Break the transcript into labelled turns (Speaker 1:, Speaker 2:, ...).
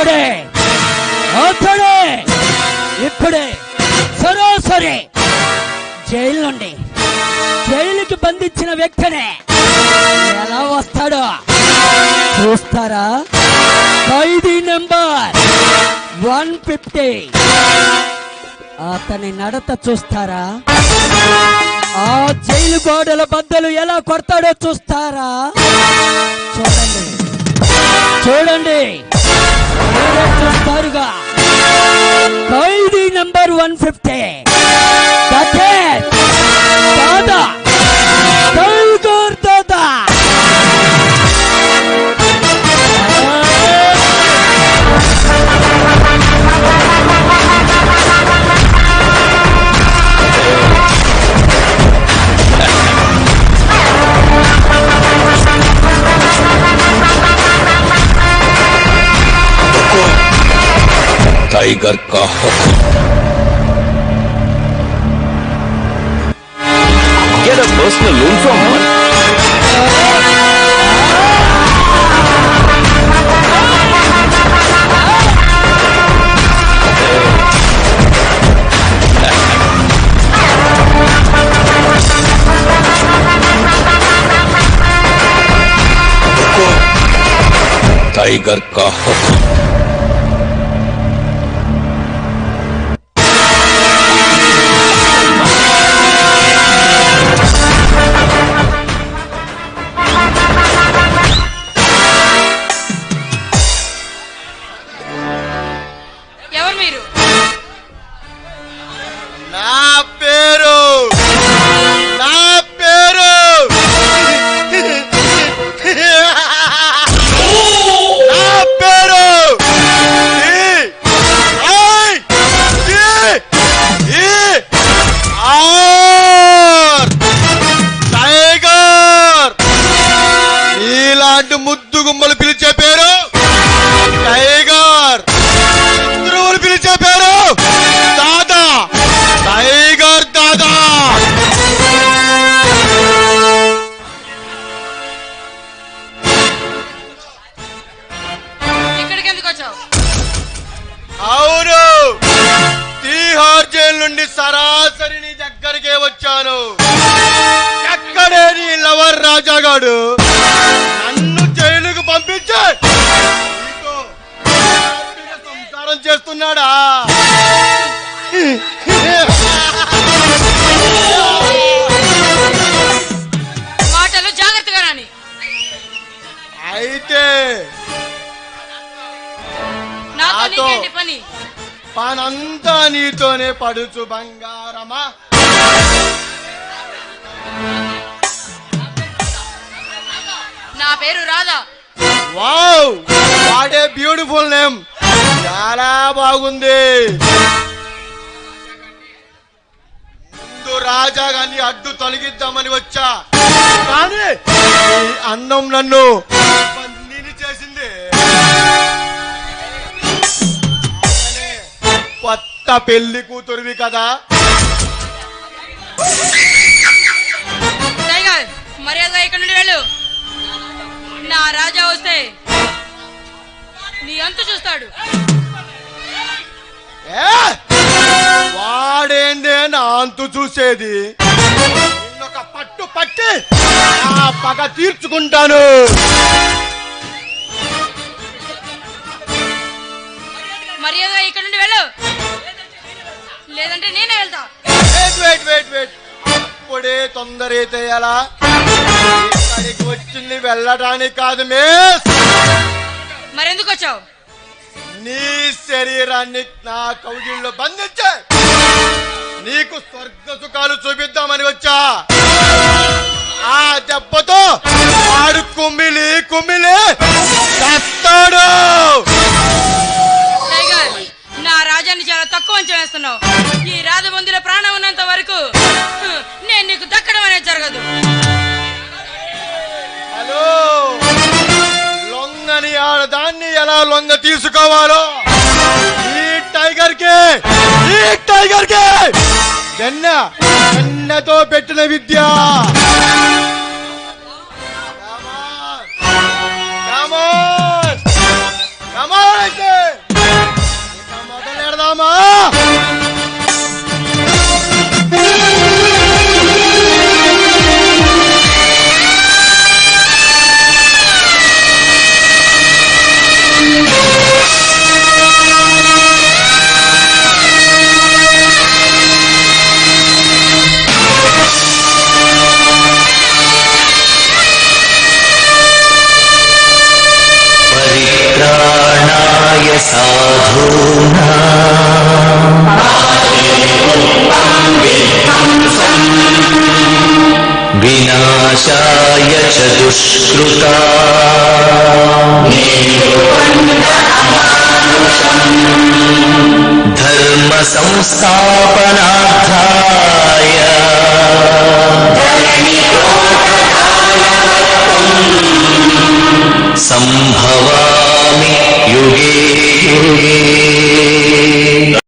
Speaker 1: అతడే ఇప్పుడే సరాసరి జైలుకి బంధించిన వ్యక్తినే ఎలా వస్తాడో చూస్తారా? ఖైదీ నెంబర్ 150 అతని నడత చూస్తారా? ఆ జైలు గోడల బద్దలు ఎలా కొడతాడో చూస్తారా? చూడండి చూస్తారుగా. ఖైదీ నెంబర్ 150 దాదా టైగర్ దాదా.
Speaker 2: टाइगर का हुक्म। Get a personal loan from one. Tiger का हुक्म।
Speaker 3: ముద్దు గుమ్మలు పిలిచే పేరు టైగర్. శత్రువులు పిలిచే పేరు దాదా, టైగర్ దాదా.
Speaker 4: ఇక్కడికి ఎందుకు వచ్చావు?
Speaker 3: అవును, తీహార్ జైలు నుండి సరాసరి నీ దగ్గరికే వచ్చాను. ఎక్కడే నీ లవర్ రాజాగాడు నన్ను జైలుకు పంపించే సంసారం చేస్తున్నాడా?
Speaker 4: మాటలు జాగ్రత్తగా రాని.
Speaker 3: అయితే
Speaker 4: నాతో పని
Speaker 3: పనంతా నీతోనే పడుచు బంగారమా.
Speaker 4: నా పేరు Radha.
Speaker 3: Wow, what a beautiful name. చాలా బాగుంది. ముందు రాజా గారిని అడ్డు తొలగిద్దామని వచ్చా, కానీ ఈ అందం నన్ను బందీని చేసింది. కొత్త పెళ్లి కూతురువి కదా.
Speaker 4: టైగర్, మర్యాదగా ఇక్కడ నుండి వెళ్ళు. నా రాజా వస్తే నీ అంతు చూస్తాడు.
Speaker 3: వాడేందే నా అంతు చూసేది? నిన్నొక పట్టు పట్టి ఆ పగ తీర్చుకుంటాను.
Speaker 4: మర్యాదగా ఇక్కడ నుండి వెళ్ళు, లేదంటే నేనే వెళ్తా.
Speaker 3: వెయిట్, అప్పుడే తొందర అయితే ఎలా? ఇక్కడికి వచ్చింది వెళ్ళడానికి కాదు మిస్.
Speaker 4: మరెందుకు వచ్చావు?
Speaker 3: నీ శరీరాన్ని నా కౌగిల్లో బంధించే నీకు స్వర్గ సుఖాలు చూపిద్దామని వచ్చా. ఆ దెబ్బతో వాడు కుమిలి చస్తాడు.
Speaker 4: టైగర్, నా రాజాన్ని చాలా తక్కువ అంచనా వేస్తున్నావు. ఈ రాజమందిలో ప్రాణం ఉన్నంత వరకు నేను నీకు దక్కడం అనేది జరగదు.
Speaker 3: హలో, లొంగని ఆడదాన్ని ఎలా లొంగ తీసుకోవాలో ఈ టైగర్ కి వెన్నతో పెట్టిన విద్య. Come on.
Speaker 5: साधूनां विनाशाय च दुष्कृता धर्म संस्थापनार्थाय संभवामि युगे